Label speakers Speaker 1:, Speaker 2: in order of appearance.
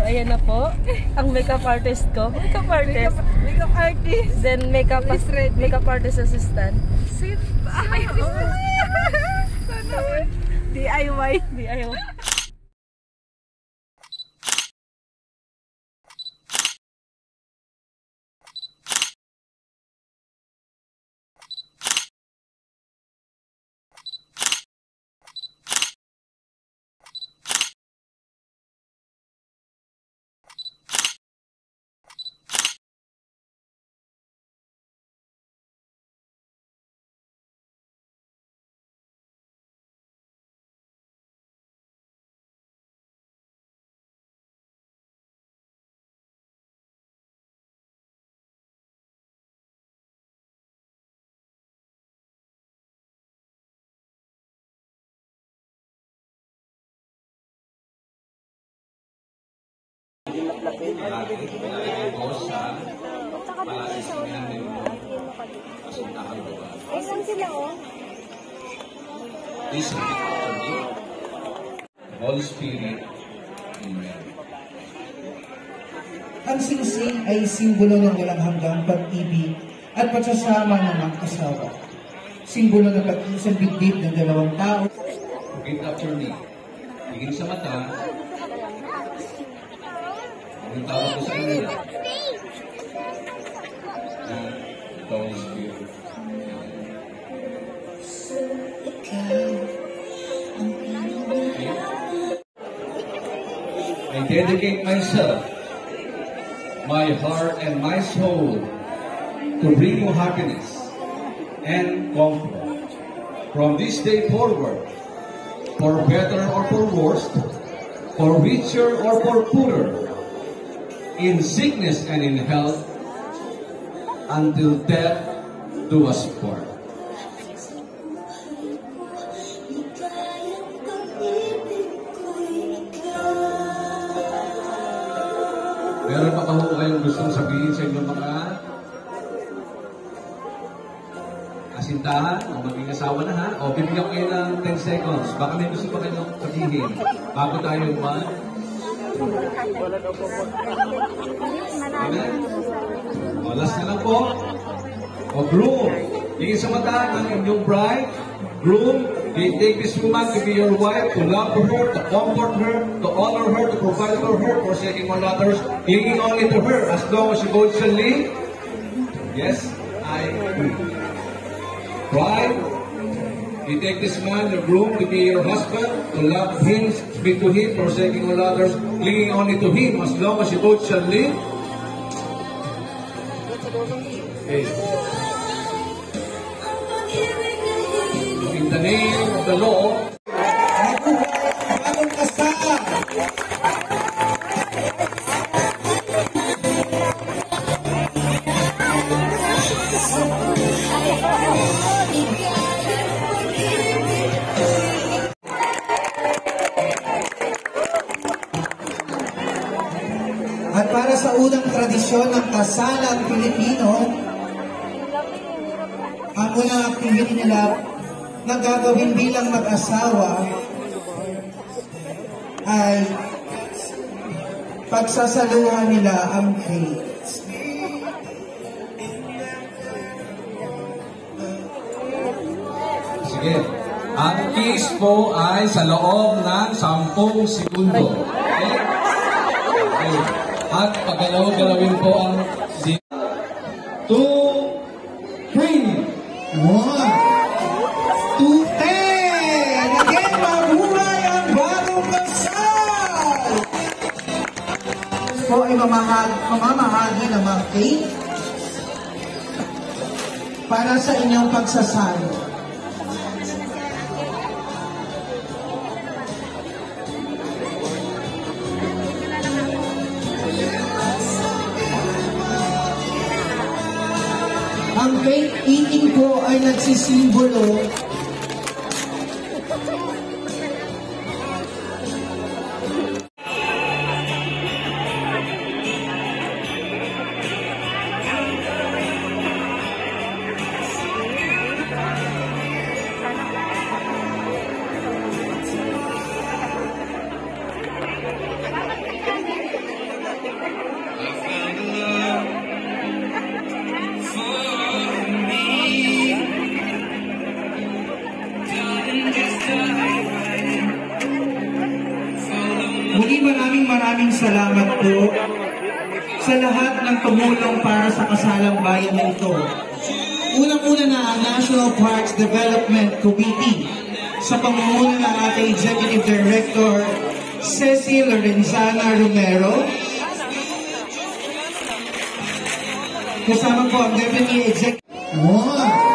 Speaker 1: Ayan na po, ang makeup artist ko. Makeup artist. Makeup artist. Then makeup artist assistant. DIY. DIY.
Speaker 2: Holy Spirit. Amen.
Speaker 3: Ang singsing ay simbolo ng walang hanggang pag-ibig at pagsasama ng mga asawa. Simbolo ng pag-isang bigbig ng dalawang tao.
Speaker 2: Repeat after me. Tingin sa mata. Ang tawag ko sa inyo. Holy Spirit. I dedicate myself, my heart and my soul to bring you happiness and comfort from this day forward, for better or for worse, for richer or for poorer, in sickness and in health, until death do us part. Meron pa ba kayong gustong sabihin sa inyong mga asintahan o maging asawa na ha? O bibigyan ko kayo ng 10 seconds. Baka may gusto pa kayong sabihin bago tayo mag... Amen? O last na lang po. O groom, tingin sa mata ng inyong bride. Groom, they take this woman to be your wife, to love her, to comfort her, to honor her, to provide for her, forsaking all others, clinging only to her as long as she both shall live. Yes, I agree. Bride, you take this man, the groom, to be your husband, to love him, speak to him, forsaking all others, clinging only to him as long as you both shall live. Okay. In the name of the Lord,
Speaker 3: at para sa unang tradisyon ng kasalang Pilipino, ang unang activity nila na gagawin bilang mag-asawa ay pagsasaluhan nila ang cake.
Speaker 2: Sige. Ang kiss po ay sa loob ng 10 segundo. Okay? Okay. At pagalaw-galawin po ang 2, 3.
Speaker 3: 1, 2, 10! Again, mabuhay ang bagong kasal! Po ay mamamahagi ng mga cake para sa inyong pagsasalo. Ang cake eating po ay nagsisimbolo muli maraming salamat po sa lahat ng tumulong para sa kasalang bayan na ito. Unang-una na ang National Parks Development Committee sa pamumuno ng ating Executive Director Cecil Lorenzana Romero. Kasama po ang Deputy Executive.